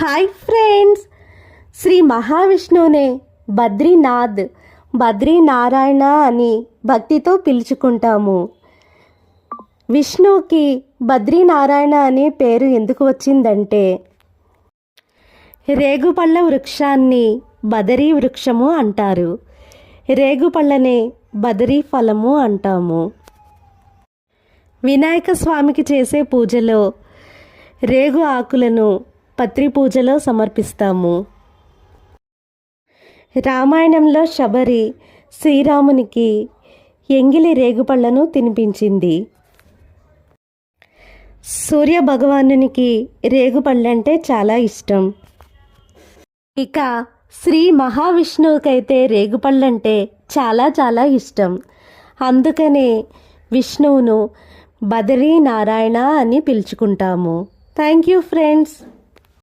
Hi friends, Shri మహావిష్ణువునే Badrinath, Badrinarayana అని భక్తితో పిలుచుకుంటాము. విష్ణువుకి బద్రీనారాయణ అనే పేరు ఎందుకు వచ్చిందంటే, రేగుపళ్ళ వృక్షాన్ని బదరీ వృక్షము అంటారు. రేగుపళ్ళనే బదరీ ఫలము అంటాము. వినాయక స్వామికి చేసే పూజలో రేగు ఆకులను పత్రి పూజలో సమర్పిస్తాము. రామాయణంలో శబరి శ్రీరామునికి ఎంగిలి రేగుపళ్ళను తినిపించింది. సూర్య భగవానునికి రేగుపళ్ళంటే చాలా ఇష్టం. ఇక శ్రీ మహావిష్ణువుకైతే రేగుపళ్ళంటే చాలా చాలా ఇష్టం. అందుకనే విష్ణువును బదరీ నారాయణ అని పిలుచుకుంటాము. Thank you friends.